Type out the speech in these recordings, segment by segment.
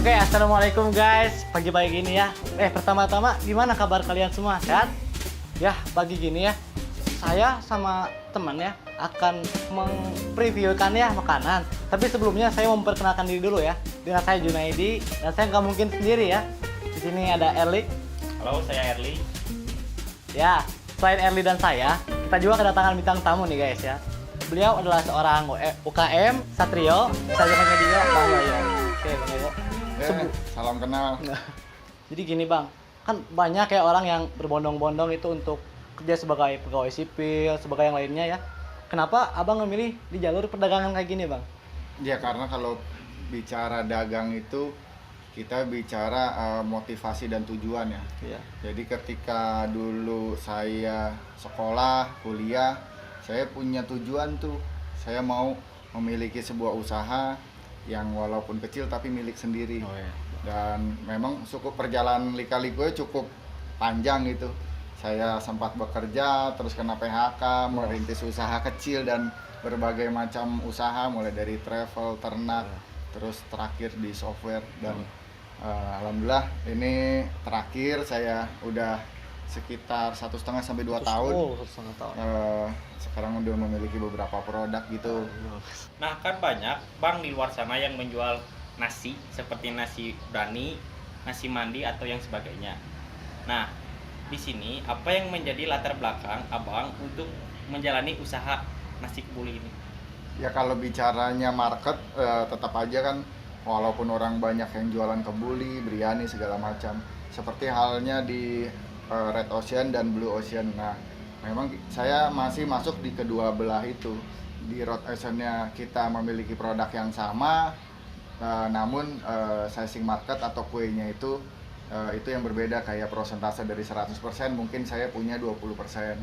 Oke, assalamualaikum guys. Pagi-pagi gini ya. Pertama-tama gimana kabar kalian semua? Sehat? Ya, pagi gini ya. Saya sama teman ya akan mempreviewkan ya makanan. Tapi sebelumnya saya mau memperkenalkan diri dulu ya. Dengan saya Junaidi dan saya nggak mungkin sendiri ya. Di sini ada Erli. Halo, saya Erli. Ya, selain Erli dan saya, kita juga kedatangan bintang tamu nih guys ya. Beliau adalah seorang UKM Satrio, Satrio Media Bang Yoyo. Oke, Bang Yoyo. Salam kenal. Jadi gini Bang, kan banyak ya orang yang berbondong-bondong itu untuk kerja sebagai pegawai sipil, sebagai yang lainnya ya. Kenapa Abang memilih di jalur perdagangan kayak gini Bang? Ya karena kalau bicara dagang itu kita bicara motivasi dan tujuan ya. Iya. Jadi ketika dulu saya sekolah, kuliah, saya punya tujuan tuh. Saya mau memiliki sebuah usaha yang walaupun kecil tapi milik sendiri. Oh, iya. Dan memang cukup perjalanan lika-likunya cukup panjang gitu. Saya sempat bekerja, terus kena PHK, merintis usaha kecil dan berbagai macam usaha, mulai dari travel, ternak, terus terakhir di software. Dan alhamdulillah ini terakhir saya udah sekitar 1,5 sampai 2 tahun. Oh, 1,5 tahun. Sekarang udah memiliki beberapa produk gitu. Nah, kan banyak Bang di luar sana yang menjual nasi seperti nasi brani, nasi mandi atau yang sebagainya. Nah, di sini apa yang menjadi latar belakang Abang untuk menjalani usaha nasi kebuli ini? Ya kalau bicaranya market tetap aja kan walaupun orang banyak yang jualan kebuli, biryani segala macam. Seperti halnya di Red Ocean dan Blue Ocean. Nah, memang saya masih masuk di kedua belah itu. Di Red Ocean-nya kita memiliki produk yang sama, namun sizing market atau kuenya itu yang berbeda, kayak persentase dari 100% mungkin saya punya 20%.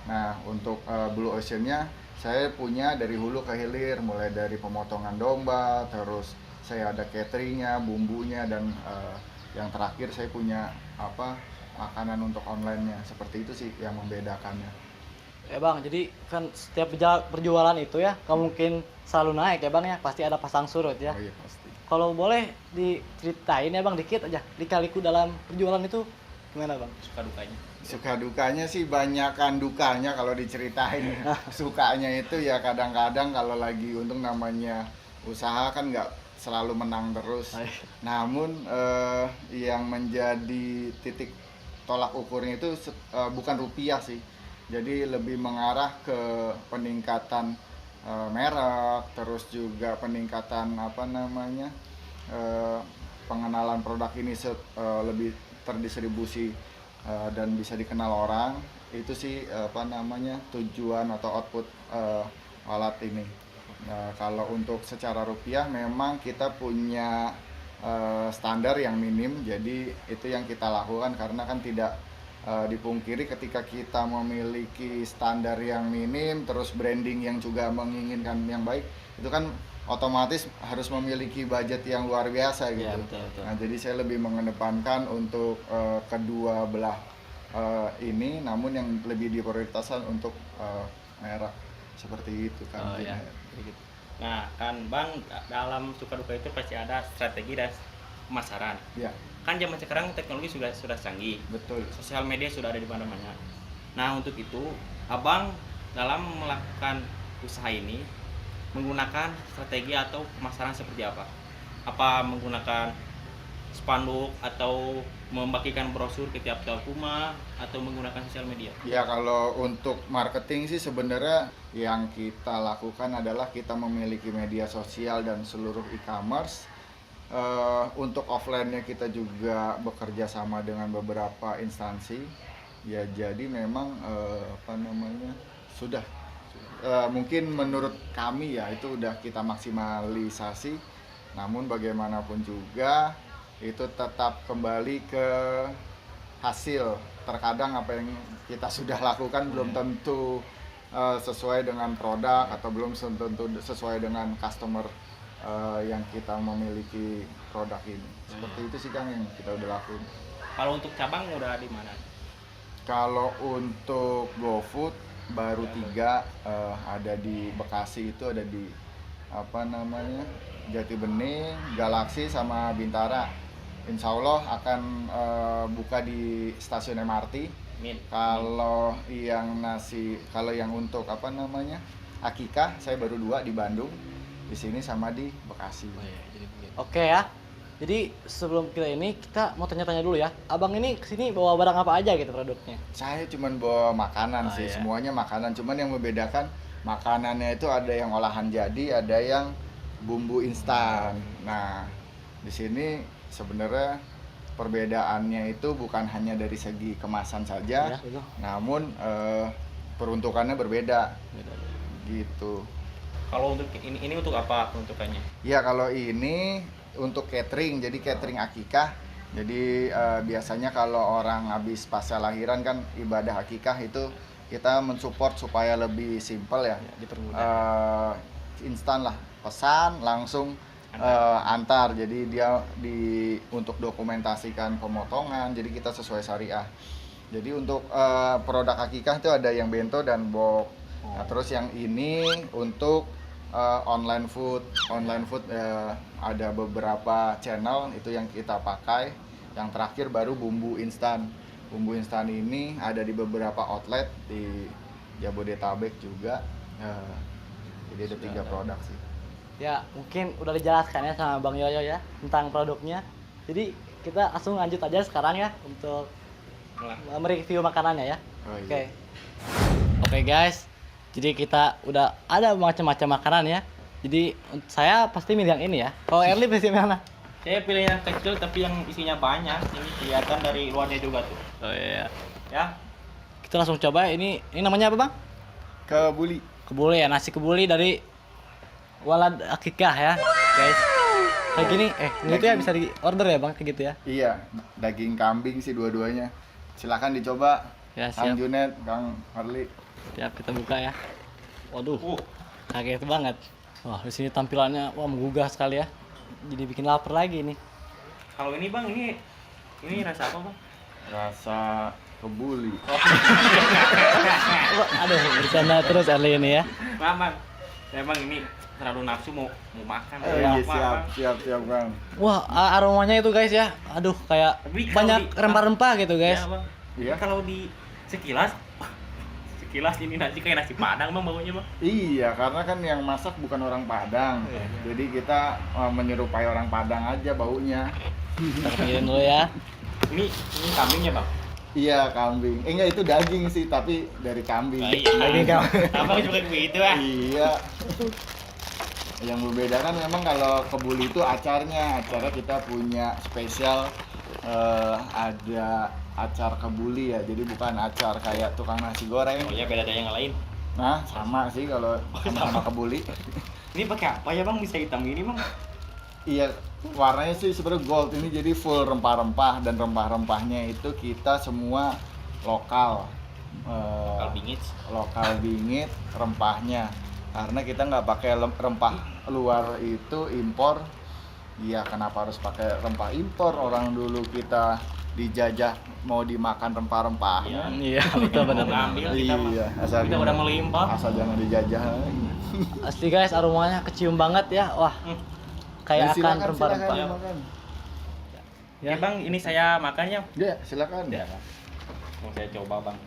Nah, untuk Blue Ocean-nya saya punya dari hulu ke hilir, mulai dari pemotongan domba, terus saya ada cateringnya, bumbunya, dan yang terakhir saya punya makanan untuk online-nya. Seperti itu sih yang membedakannya. Ya Bang, jadi kan setiap perjualan itu ya, nggak mungkin selalu naik ya Bang ya, pasti ada pasang surut ya. Oh iya pasti. Kalau boleh diceritain ya Bang dikit aja, lika-liku dalam perjualan itu gimana Bang? Suka dukanya. Suka dukanya sih banyakan dukanya kalau diceritain. Sukanya itu ya kadang-kadang kalau lagi untung, namanya usaha kan nggak selalu menang terus. Namun yang menjadi titik tolak ukurnya itu bukan rupiah sih. Jadi lebih mengarah ke peningkatan merek, terus juga peningkatan pengenalan produk ini lebih terdistribusi dan bisa dikenal orang. Itu sih tujuan atau output alat ini. Nah, kalau untuk secara rupiah memang kita punya standar yang minim, jadi itu yang kita lakukan karena kan tidak dipungkiri ketika kita memiliki standar yang minim terus branding yang juga menginginkan yang baik, itu kan otomatis harus memiliki budget yang luar biasa gitu. Ya, betul. Nah, jadi saya lebih mengedepankan untuk kedua belah ini, namun yang lebih diprioritaskan untuk merek seperti itu kan. Ya. Nah, kan Bang dalam suka duka itu pasti ada strategi dan pemasaran. Ya, Kan zaman sekarang teknologi sudah canggih. betul. Sosial media sudah ada di mana-mana. Nah, untuk itu Abang dalam melakukan usaha ini menggunakan strategi atau pemasaran seperti apa? Apa menggunakan spanduk atau membagikan brosur ke tiap-tiap rumah atau menggunakan sosial media? Ya kalau untuk marketing sih sebenarnya yang kita lakukan adalah kita memiliki media sosial dan seluruh e-commerce. Untuk offline-nya kita juga bekerja sama dengan beberapa instansi. Ya jadi memang sudah mungkin menurut kami ya itu udah kita maksimalisasi. Namun bagaimanapun juga itu tetap kembali ke hasil. Terkadang apa yang kita sudah lakukan belum tentu sesuai dengan produk atau belum tentu sesuai dengan customer yang kita memiliki produk ini. Seperti itu sih Kang yang kita udah lakukan. Kalau untuk cabang udah di mana? Kalau untuk GoFood baru 3, ada di Bekasi, itu ada di apa namanya, Jati Bening, Galaksi sama Bintara. Insya Allah akan buka di stasiun MRT. Min. Kalau yang untuk apa namanya, Akikah, saya baru 2 di Bandung, di sini sama di Bekasi. Oke ya. Jadi sebelum kita mau tanya-tanya dulu ya. Abang ini kesini bawa barang apa aja gitu produknya? Saya cuman bawa makanan sih, iya. semuanya makanan. Cuman yang membedakan makanannya itu ada yang olahan jadi, ada yang bumbu instan. Nah, di sini sebenarnya perbedaannya itu bukan hanya dari segi kemasan saja, Ya, betul. namun peruntukannya berbeda. Gitu. Kalau untuk ini untuk apa peruntukannya? Ya, kalau ini untuk catering, jadi catering akikah. Jadi biasanya kalau orang habis pasca lahiran kan ibadah akikah itu kita mensupport supaya lebih simpel ya. Dipermudah. Instan lah, pesan langsung antar. Jadi dia untuk dokumentasikan pemotongan, jadi kita sesuai syariah. Jadi untuk produk akikah itu ada yang bento dan box. Nah, terus yang ini untuk online food ada beberapa channel itu yang kita pakai. Yang terakhir baru bumbu instan ini ada di beberapa outlet di Jabodetabek juga. Jadi ada 3 produk sih. Ya, mungkin udah dijelaskan ya sama Bang Yoyo ya tentang produknya. Jadi kita langsung lanjut aja sekarang ya untuk mereview makanannya ya. Oh, iya. Oke. Oke guys. Jadi kita udah ada macam-macam makanan ya. Jadi saya pasti milih yang ini ya. Kalau Erli pasti milih mana? Saya pilih yang kecil tapi yang isinya banyak. Ini kelihatan dari luarnya juga tuh. Oh iya. Ya. Kita langsung coba ini namanya apa, Bang? Kebuli. Kebuli ya, nasi kebuli dari Walad Akikah ya, guys. Kayak gini, ini tuh ya bisa di order ya, Bang, kayak gitu ya. Iya, daging kambing sih dua-duanya. Silakan dicoba. Ya, siap. Kang Junet, Kang Harli. Siap, kita buka ya. Waduh, kaget banget. Wah, di sini tampilannya menggugah sekali ya. Jadi bikin lapar lagi nih. Kalau ini Bang, ini rasa apa Bang? Rasa kebuli. Aduh, bercanda terus Erli ini ya. Bang, emang ini terlalu nafsu mau makan. Iya, Bang. siap Kang. Wah, aromanya itu guys ya. Aduh, kayak Tapi kalau banyak di- rempah-rempah gitu guys. Ya, Bang. Iya. Kalau di sekilas ini nasi kayak nasi Padang Bang baunya Bang. Iya, karena kan yang masak bukan orang Padang. Iya. Jadi kita menyerupai orang Padang aja baunya. Kita pikirin dulu ya. Ini kambingnya Bang. Iya, kambing. Enggak, itu daging sih, tapi dari kambing. Daging kambing. Abang juga begitu ah. Iya. Yang membedakan memang kalau kebuli itu acarnya kita punya spesial, ada acar kebuli ya, jadi bukan acar kayak tukang nasi goreng. Oh ya, beda dari yang lain. Nah, sama sih kalau sama kebuli. Ini pakai apa ya Bang, bisa hitam gini Bang? Iya, warnanya sih sebenarnya gold, ini jadi full rempah-rempah, dan rempah-rempahnya itu kita semua lokal. Lokal bingit rempahnya, karena kita nggak pakai rempah luar itu impor. Iya, kenapa harus pakai rempah impor? Orang dulu kita dijajah mau dimakan rempah-rempahnya. Iya, betul benar. Ngambil kita Bang. Iya, asal Kita udah melimpah. asal jangan dijajah. Asli guys, aromanya kecium banget ya. Wah, kayak akan rempah-rempah. Silakan. Ya Bang, ini saya makannya. Ya, silakan. Ya, mau saya coba Bang.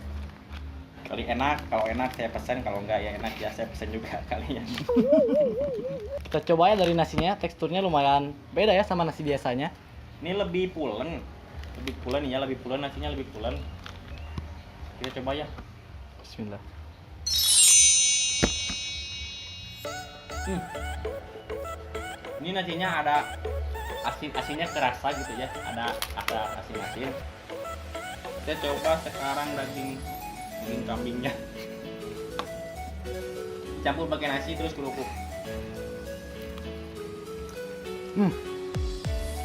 Kali enak, kalau enak saya pesan, kalau enggak ya enak ya saya pesan juga kali ya. Kita coba ya dari nasinya, teksturnya lumayan beda ya sama nasi biasanya. Ini lebih pulen nasinya lebih pulen. Kita coba ya. Bismillah. Ini nasinya ada asinnya kerasa gitu ya, ada asin. Kita coba sekarang daging kambingnya. Campur pakai nasi terus kerupuk.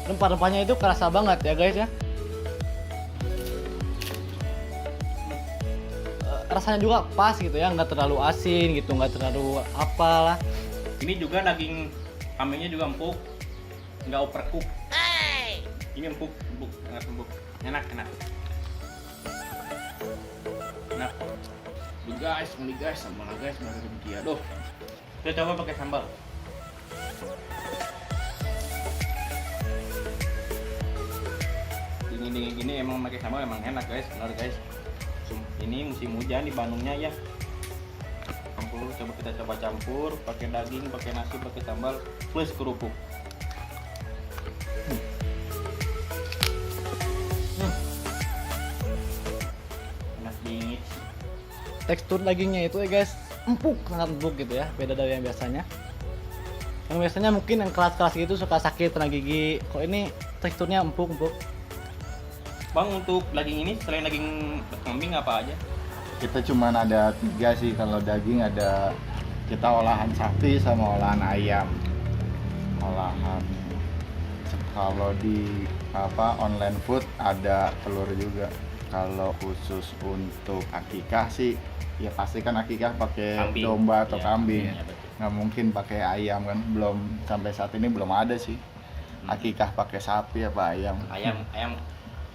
Rempah-rempahnya itu kerasa banget ya guys ya. Rasanya juga pas gitu ya, nggak terlalu asin gitu, nggak terlalu apalah. Ini juga daging kambingnya juga empuk, nggak overcook. Ini empuk, sangat empuk, enak. Beli guys, sama lah guys, mana rezeki. Aduh, kita coba pakai sambal. musim dingin gini emang pakai sambal emang enak guys, benar guys. Ini musim hujan di Bandungnya ya. Kita coba campur pakai daging, pakai nasi, pakai sambal plus kerupuk. Enak dingin. Tekstur dagingnya itu ya guys, empuk, sangat empuk gitu ya, beda dari yang biasanya. Yang biasanya mungkin yang keras-keras gitu suka sakit kena gigi, kok ini teksturnya empuk. Bang, untuk daging ini selain daging kambing apa aja? Kita cuman ada 3 sih, kalau daging ada kita olahan sapi sama olahan ayam. Kalau di online food ada telur juga. Kalau khusus untuk akikah sih ya pasti kan akikah pakai Kambing. domba atau Iya, kambing. iya, betul. Nggak mungkin pakai ayam kan, belum sampai saat ini belum ada sih. Akikah pakai sapi apa ayam.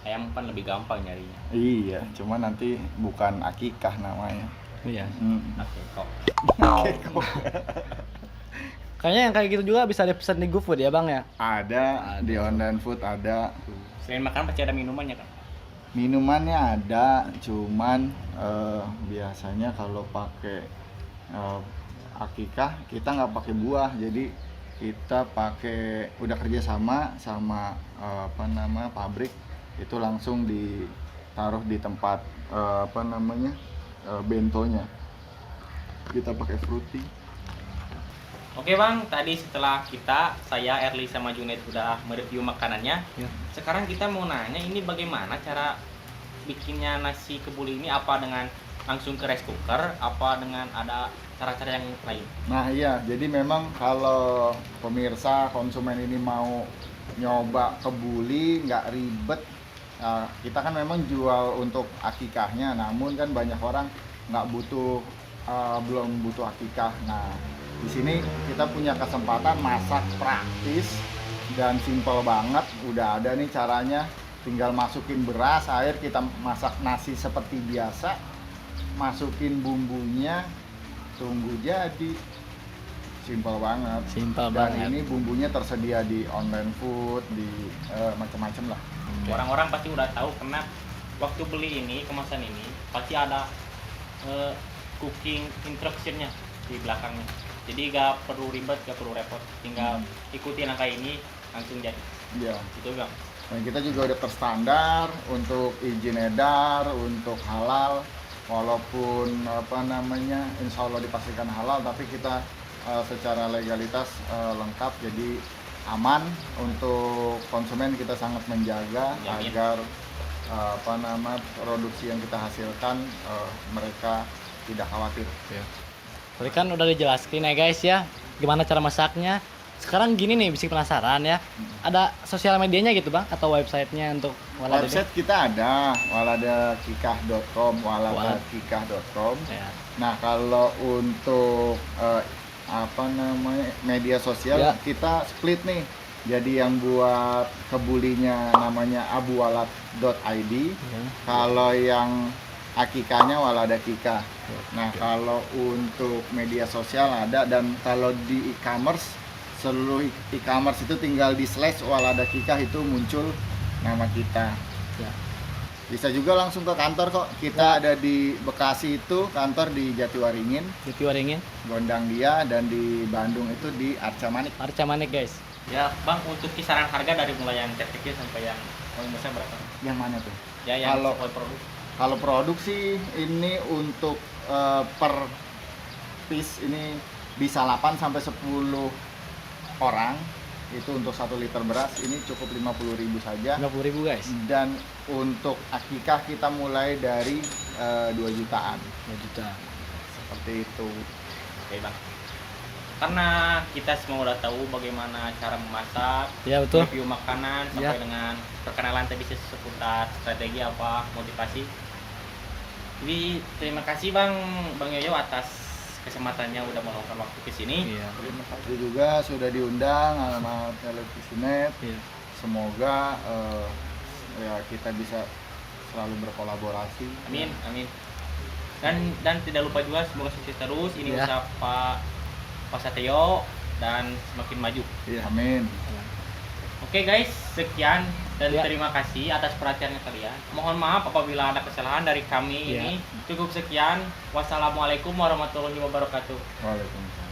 Ayam kan lebih gampang nyarinya. Iya, cuma nanti bukan akikah namanya. Iya. Oke kok. Kayaknya yang kayak gitu juga bisa dipesan di GoFood ya bang ya? Ada di online food ada. Selain makan pasti ada minumannya kan? Minumannya ada, cuman biasanya kalau pakai akikah kita nggak pakai buah, jadi kita pakai udah kerja sama pabrik itu langsung ditaruh di tempat bentonya. Kita pakai fruity. Oke bang, tadi setelah saya Erli sama Junaid udah mereview makanannya, Ya. sekarang kita mau nanya ini bagaimana cara bikinnya nasi kebuli ini, apa dengan langsung ke rice cooker, apa dengan ada cara-cara yang lain? Nah iya, jadi memang kalau pemirsa konsumen ini mau nyoba kebuli nggak ribet, kita kan memang jual untuk akikahnya, namun kan banyak orang nggak butuh, belum butuh akikah. Nah di sini kita punya kesempatan masak praktis dan simpel banget, udah ada nih caranya. Tinggal masukin beras, air, kita masak nasi seperti biasa, masukin bumbunya, tunggu jadi. Simpel banget. Simpel Dan banget. ini bumbunya tersedia di online food, di macam-macam lah. Orang-orang pasti udah tahu karena waktu beli ini, kemasan ini pasti ada cooking instruction-nya di belakangnya. Jadi gak perlu ribet, gak perlu repot, tinggal ikutin angka ini langsung jadi. Iya. Itu bang. Dan kita juga udah terstandar untuk izin edar, untuk halal, walaupun insya Allah dipastikan halal, tapi kita secara legalitas lengkap, jadi aman untuk konsumen. Kita sangat menjaga Jamin. agar produksi yang kita hasilkan mereka tidak khawatir. Tadi kan udah dijelaskan ya guys ya, gimana cara masaknya. Sekarang gini nih, bisa penasaran ya. Ada sosial medianya gitu bang, atau websitenya untuk Walada? Website kita ada, waladakikah.com, waladakikah.com. Ya. Nah kalau untuk media sosial Ya. kita split nih. Jadi yang buat kebulinya namanya abuwalat.id. Ya. Kalau yang akikahnya waladakikah. Nah kalau untuk media sosial ada, dan kalau di e-commerce, seluruh e-commerce itu tinggal di / waladakikah, itu muncul nama kita. Ya. Bisa juga langsung ke kantor kok. Kita ada di Bekasi itu kantor di Jatiwaringin, Jadi waringin, Gondang Dia, dan di Bandung itu di Arca Manik. Arca Manik guys. Ya bang, untuk kisaran harga dari mulai yang kecil sampai yang paling besar berapa? Yang mana tuh? Ya yang Kalau- sesuai produk. Kalau produk sih ini untuk per piece ini bisa 8 sampai 10 orang. Itu untuk 1 liter beras ini cukup 50.000 saja. 50.000 guys. Dan untuk akikah kita mulai dari 2 jutaan. 2 juta. Seperti itu. Oke bang. Karena kita semua udah tahu bagaimana cara memasak, Ya betul. review makanan, sampai Ya. dengan perkenalan tadi seputar strategi apa, motivasi. Jadi terima kasih bang Yoyo atas kesempatannya udah meluangkan waktu ke sini. Iya. Terima kasih juga sudah diundang sama Televisinet. Iya. Semoga ya kita bisa selalu berkolaborasi. Amin, amin. Dan tidak lupa juga semoga sukses terus. Ini Ya. usaha Pak Satyo dan semakin maju. Iya, amin. Oke Oke guys, sekian dan Ya. terima kasih atas perhatiannya kalian. Mohon maaf apabila ada kesalahan dari kami Ya. ini. Cukup sekian. Wassalamualaikum warahmatullahi wabarakatuh. Waalaikumsalam.